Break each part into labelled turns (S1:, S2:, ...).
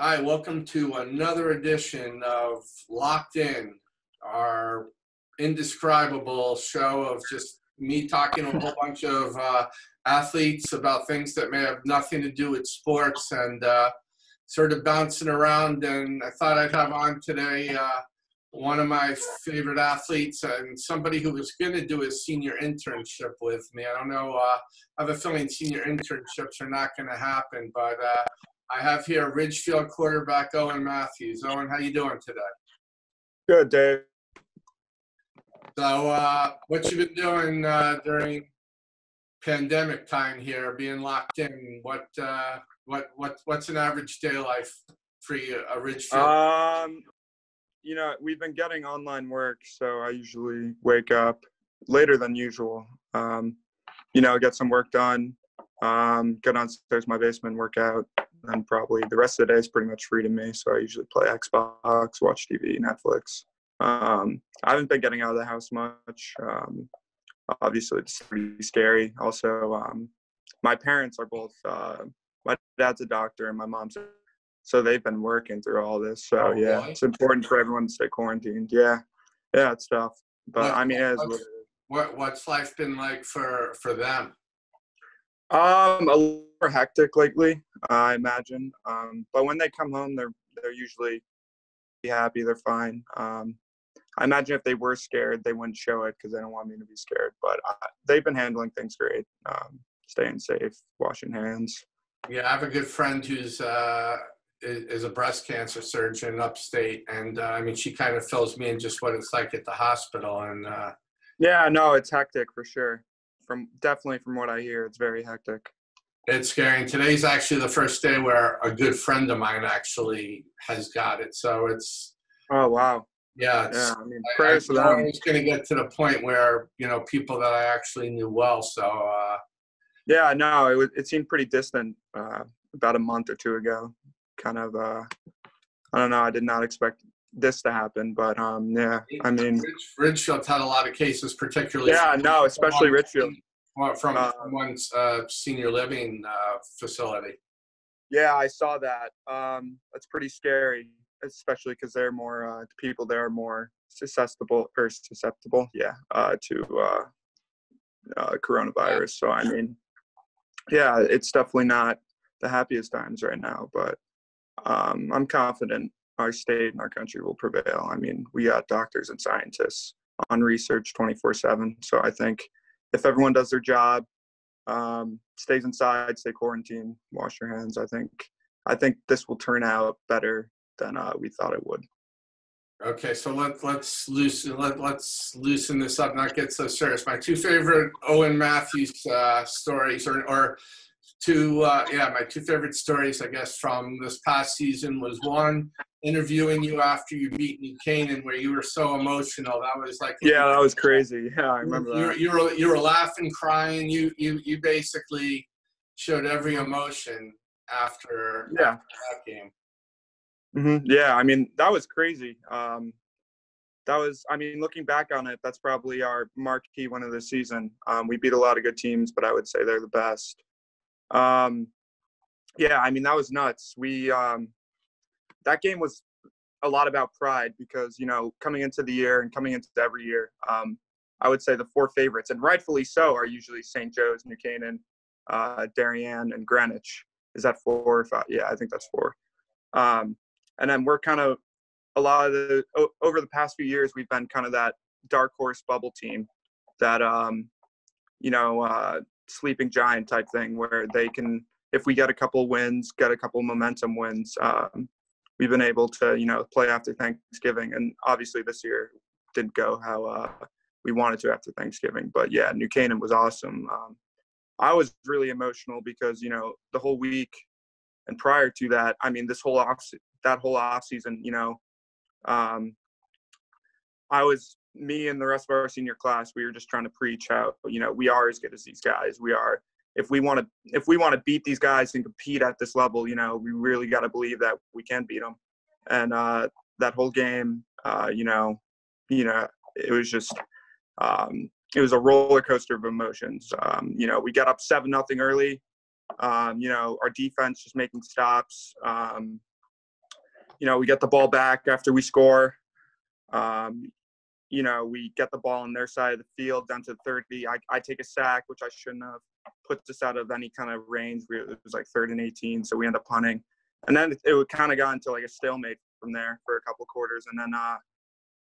S1: Hi, welcome to another edition of Locked In, our indescribable show of just me talking to a whole bunch of athletes about things that may have nothing to do with sports and sort of bouncing around. And I thought I'd have on today one of my favorite athletes and somebody who was going to do a senior internship with me. I don't know, I have a feeling senior internships are not going to happen, but I have here Ridgefield quarterback Owen Mathews. Owen, how you doing today?
S2: Good, Dave.
S1: So, what you been doing during pandemic time here, being locked in? What's an average day life for you, Ridgefield?
S2: We've been getting online work, so I usually wake up later than usual. Get some work done, go downstairs to my basement, work out, and probably the rest of the day is pretty much free to me. So I usually play Xbox, watch TV, Netflix. I haven't been getting out of the house much. Obviously, it's pretty scary. Also, my parents are both, my dad's a doctor and my mom's so they've been working through all this. So,
S1: Oh,
S2: yeah,
S1: really?
S2: it's important for everyone to stay quarantined. Yeah, it's tough. But, it is what it is.
S1: What's life been like for them?
S2: A little more hectic lately, I imagine. But when they come home, they're usually happy. They're fine. I imagine if they were scared, they wouldn't show it because they don't want me to be scared. But they've been handling things great, staying safe, washing hands.
S1: Yeah, I have a good friend who's is a breast cancer surgeon upstate, and she kind of fills me in just what it's like at the hospital. And
S2: yeah, no, it's hectic for sure. Definitely from what I hear, it's very hectic.
S1: It's scary. And today's actually the first day where a good friend of mine actually has got it. So it's
S2: oh wow.
S1: Yeah,
S2: prayers for them.
S1: I was going to get to the point where people that I actually knew well. So
S2: yeah, no, it seemed pretty distant about a month or two ago. Kind of, I don't know. I did not expect this to happen, but yeah,
S1: Ridgefield had a lot of cases, particularly.
S2: Yeah, no, especially Ridgefield.
S1: From one senior living facility.
S2: Yeah, I saw that. That's pretty scary, especially because they're more people there are more susceptible, yeah, to coronavirus. So yeah, it's definitely not the happiest times right now, but I'm confident our state and our country will prevail. We got doctors and scientists on research 24/7. So I think if everyone does their job, stays inside, stay quarantined, wash your hands, I think this will turn out better than we thought it would.
S1: Okay, so let's loosen this up, not get so serious. My two favorite Owen Mathews stories, my two favorite stories, I guess, from this past season was one, interviewing you after you beat New Canaan, where you were so emotional. That was like
S2: that was crazy. Yeah, I remember that.
S1: You were laughing, crying. You basically showed every emotion after that game.
S2: Mm-hmm. Yeah, that was crazy. Looking back on it, that's probably our marquee win of the season. We beat a lot of good teams, but I would say they're the best. That was nuts. That game was a lot about pride because, coming into the year and coming into every year, I would say the four favorites, and rightfully so, are usually St. Joe's, New Canaan, Darien, and Greenwich. Is that 4 or 5? Yeah, I think that's 4. And then we're kind of over the past few years, we've been kind of that dark horse bubble team that, sleeping giant type thing where they can, if we get a couple wins, get a couple momentum wins, we've been able to, play after Thanksgiving. And obviously this year didn't go how we wanted to after Thanksgiving. But yeah, New Canaan was awesome. I was really emotional because, the whole week and prior to that, that whole off season, me and the rest of our senior class, we were just trying to preach how, we are as good as these guys. We are, if we want to beat these guys and compete at this level, we really got to believe that we can beat them. And that whole game, it was just, it was a roller coaster of emotions. We got up 7-0 early. Our defense just making stops. we get the ball back after we score. We get the ball on their side of the field down to 30. I take a sack, which I shouldn't have. Puts us out of any kind of range. It was like 3rd and 18, so we end up punting. And then it kind of got into like a stalemate from there for a couple quarters. And then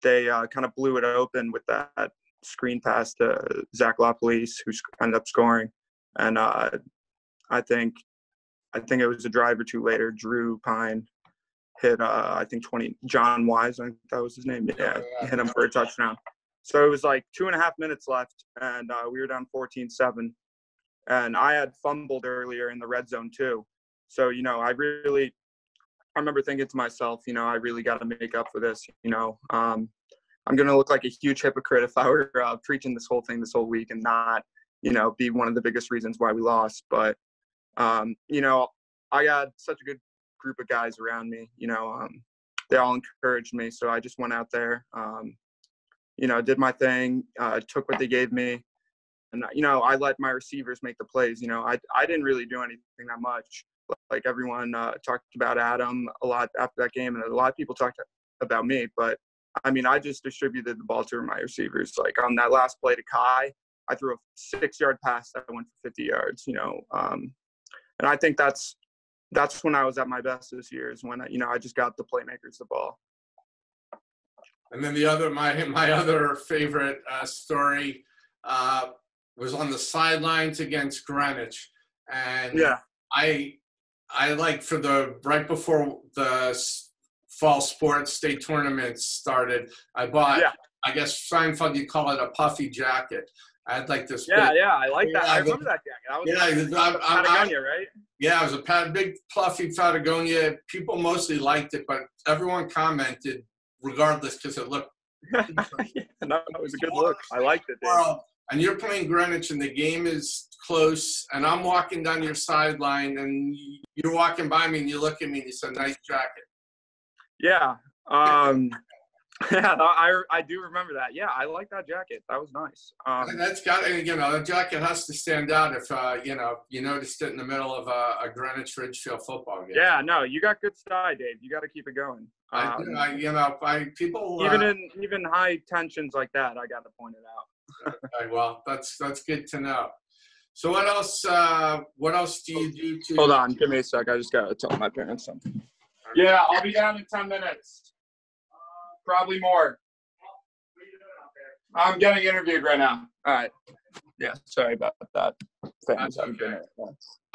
S2: they kind of blew it open with that screen pass to Zach LaPolice, who ended up scoring. And I think it was a drive or two later, Drew Pine hit, I think John Wise, I think that was his name. Yeah, hit him for a touchdown. So it was like 2.5 minutes left, and we were down 14-7. And I had fumbled earlier in the red zone too. So, I remember thinking to myself, I really got to make up for this. I'm going to look like a huge hypocrite if I were preaching this whole week and not, be one of the biggest reasons why we lost. But, I got such a good group of guys around me, they all encouraged me. So I just went out there, did my thing, took what they gave me. And, I let my receivers make the plays. I didn't really do anything that much. Like everyone talked about Adam a lot after that game, and a lot of people talked about me. But, I just distributed the ball to my receivers. Like on that last play to Kai, I threw a 6-yard pass that went for 50 yards, and I think that's when I was at my best this year, is when, I just got the playmakers the ball.
S1: And then my other favorite story was on the sidelines against Greenwich. And
S2: yeah,
S1: I like right before the fall sports state tournament started, I bought, I guess Seinfeld, you call it a puffy jacket. I had like this.
S2: Yeah, I like that. I remember that jacket. That was Patagonia, right?
S1: Yeah, it was a big fluffy Patagonia. People mostly liked it, but everyone commented regardless because it looked.
S2: No, it was a good look. I liked it. Dave.
S1: And you're playing Greenwich, and the game is close, and I'm walking down your sideline, and you're walking by me, and you look at me, and you said, "Nice jacket."
S2: Yeah. Yeah, I do remember that. Yeah, I like that jacket. That was nice.
S1: That's got, the jacket has to stand out if, you noticed it in the middle of a Greenwich Ridgefield football game.
S2: Yeah, no, you got good style, Dave. You got to keep it going.
S1: People
S2: even high tensions like that, I got to point it out.
S1: Okay, well, that's good to know. So what else do you do to?
S2: Hold on, give me a sec. I just got to tell my parents something. Yeah, I'll be down in 10 minutes. Probably more. I'm getting interviewed right now. All right. Yeah, sorry about that.
S1: That's okay.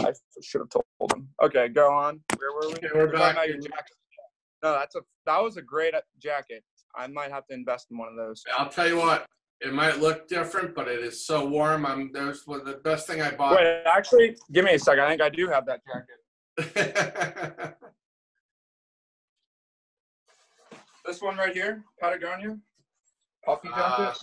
S2: I should have told them. Okay, go on. Where were we?
S1: Okay, we're back.
S2: No, that was a great jacket. I might have to invest in one of those.
S1: I'll tell you what. It might look different, but it is so warm. There's the best thing I bought.
S2: Wait, actually, give me a second. I think I do have that jacket. This one right here, Patagonia, puffy jacket.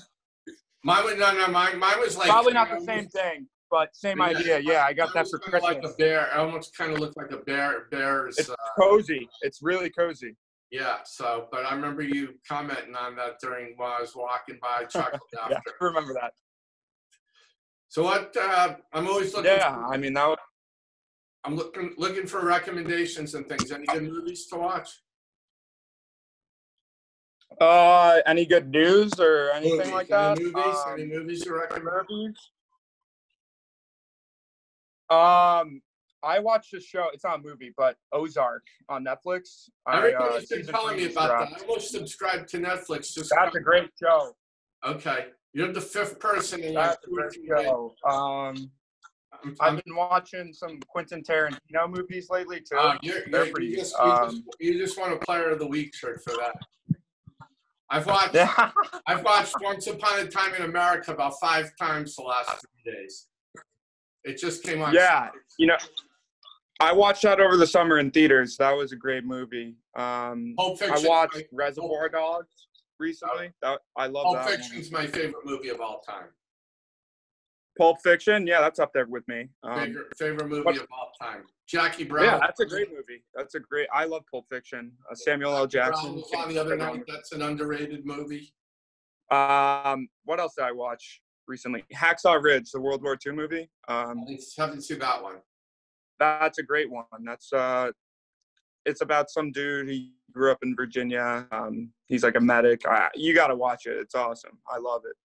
S1: Mine was like
S2: probably not the same thing, but same idea. Yeah, I got that for Christmas.
S1: Like a bear. It almost kind of looked like a bear's.
S2: It's cozy. It's really cozy.
S1: Yeah. So, but I remember you commenting on that while I was walking by, chuckled after.
S2: Yeah, I remember that.
S1: So what? I'm always looking.
S2: Yeah,
S1: I'm looking for recommendations and things. Any good movies to watch?
S2: Any good news or anything like that?
S1: Any movies you recommend?
S2: I watched a show. It's not a movie, but Ozark on Netflix.
S1: Everybody's been telling me about that. I almost subscribed to Netflix.
S2: That's a great show.
S1: Okay, you're the 5th person in
S2: that show. I've been watching some Quentin Tarantino movies lately too.
S1: You just won a Player of the Week shirt for that. I've watched Once Upon a Time in America about 5 times the last 3 days. It just came on.
S2: Yeah, I watched that over the summer in theaters. That was a great movie.
S1: Pulp Fiction,
S2: I watched Reservoir Dogs recently. I love that.
S1: Pulp Fiction's my favorite movie of all time.
S2: Pulp Fiction, yeah, that's up there with me.
S1: Favorite movie of all time. Jackie Brown.
S2: Yeah, that's a great movie. I love Pulp Fiction. Samuel L. Jackson.
S1: Was on the other night. That's an underrated movie.
S2: What else did I watch recently? Hacksaw Ridge, the World War II movie.
S1: I haven't seen that one.
S2: That's a great one. That's it's about some dude. He grew up in Virginia. He's like a medic. You got to watch it. It's awesome. I love it.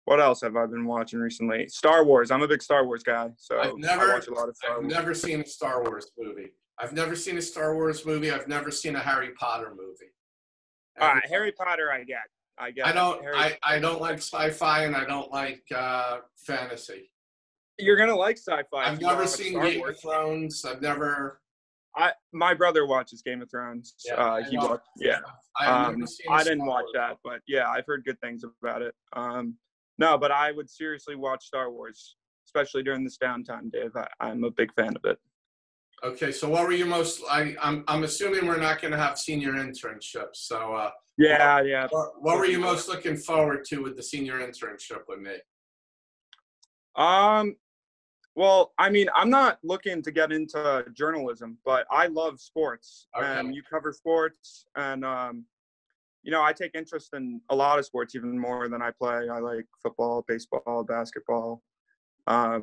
S2: What else have I been watching recently? Star Wars. I'm a big Star Wars guy, so I watch a lot of Star Wars.
S1: I've never seen a Star Wars movie. I've never seen a Star Wars movie. I've never seen a Harry Potter movie.
S2: Harry Potter, I get.
S1: I don't like sci-fi and I don't like fantasy.
S2: You're gonna like sci-fi.
S1: I've never seen Game of Thrones. I've never.
S2: My brother watches Game of Thrones.
S1: Yeah,
S2: I didn't watch that, but yeah, I've heard good things about it. No, but I would seriously watch Star Wars, especially during this downtime, Dave. I'm a big fan of it.
S1: Okay, so what were you most? I'm assuming we're not going to have senior internships. So
S2: yeah.
S1: What were you most looking forward to with the senior internship with me?
S2: Well, I mean, I'm not looking to get into journalism, but I love sports.
S1: Okay.
S2: And you cover sports, and I take interest in a lot of sports, even more than I play. I like football, baseball, basketball. A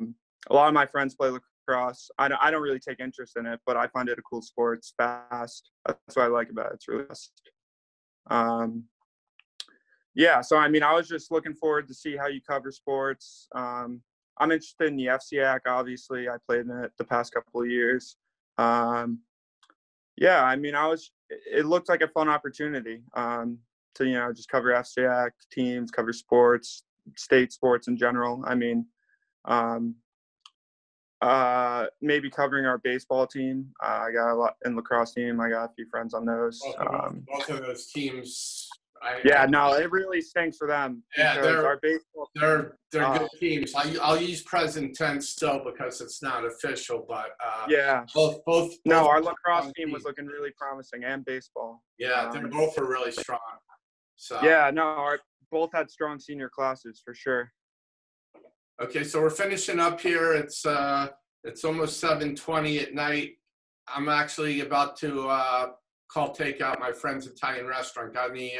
S2: lot of my friends play lacrosse. I don't really take interest in it, but I find it a cool sport. It's fast. That's what I like about it. It's really fast. So I mean, I was just looking forward to see how you cover sports. I'm interested in the FCAC, obviously. I played in it the past couple of years. I mean, it looked like a fun opportunity to, just cover FCAC teams, cover sports, state sports in general. I mean, maybe covering our baseball team. I got a lot in lacrosse team. I got a few friends on those.
S1: Both of those teams.
S2: It really stinks for them.
S1: Yeah, they're
S2: good
S1: teams. I'll use present tense still because it's not official, but both.
S2: No, our lacrosse team was looking really promising, and baseball.
S1: Yeah, they both are really strong. So
S2: both had strong senior classes for sure.
S1: Okay, so we're finishing up here. It's almost 7:20 at night. I'm actually about to call takeout my friend's Italian restaurant. Got any?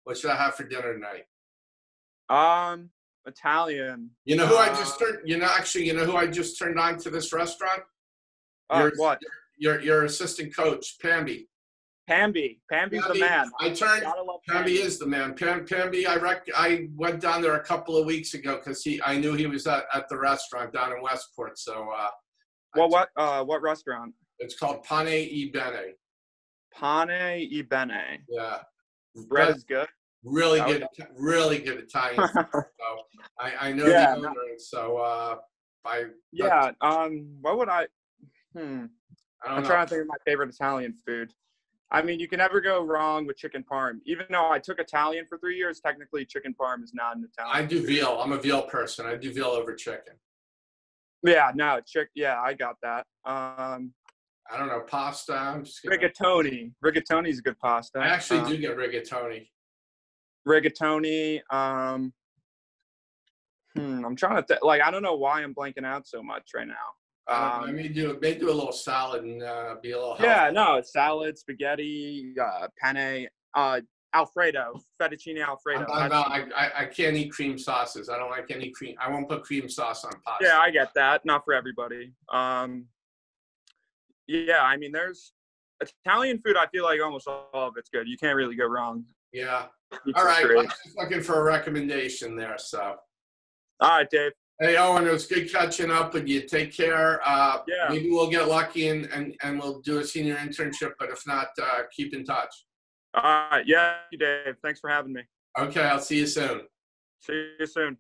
S1: What should I have for dinner tonight?
S2: Italian.
S1: You know who I just turned? You know who I just turned on to this restaurant?
S2: What?
S1: Your assistant coach, Pamby.
S2: Pamby's the man.
S1: Pamby is the man. Pamby, I went down there a couple of weeks ago because I knew he was at the restaurant down in Westport. So.
S2: What restaurant?
S1: It's called Pane e Bene.
S2: Pane e Bene.
S1: Yeah.
S2: Bread is good.
S1: Really good Italian food. So I know the owner. So
S2: what would I? I'm trying to think of my favorite Italian food. I mean, you can never go wrong with chicken parm. Even though I took Italian for 3 years, technically chicken parm is not an Italian.
S1: I do veal. I'm a veal person. I do veal over chicken.
S2: Yeah, no, I got that.
S1: I don't know, pasta.
S2: Rigatoni. Rigatoni is a good pasta.
S1: I actually do get rigatoni.
S2: Rigatoni. I'm trying to I don't know why I'm blanking out so much right now.
S1: I may do a little salad and be a little healthy.
S2: Yeah, no, salad, spaghetti, penne, Alfredo, fettuccine Alfredo.
S1: I can't eat cream sauces. I don't like any cream. I won't put cream sauce on pasta.
S2: Yeah, I get that. Not for everybody. I mean, there's Italian food. I feel like almost all of it's good. You can't really go wrong.
S1: Yeah. All right. I'm just looking for a recommendation there. So.
S2: All right, Dave.
S1: Hey, Owen, it was good catching up with you. Take care. Maybe we'll get lucky and we'll do a senior internship, but if not, keep in touch.
S2: All right. Yeah, Dave. Thanks for having me.
S1: Okay, I'll see you soon.
S2: See you soon.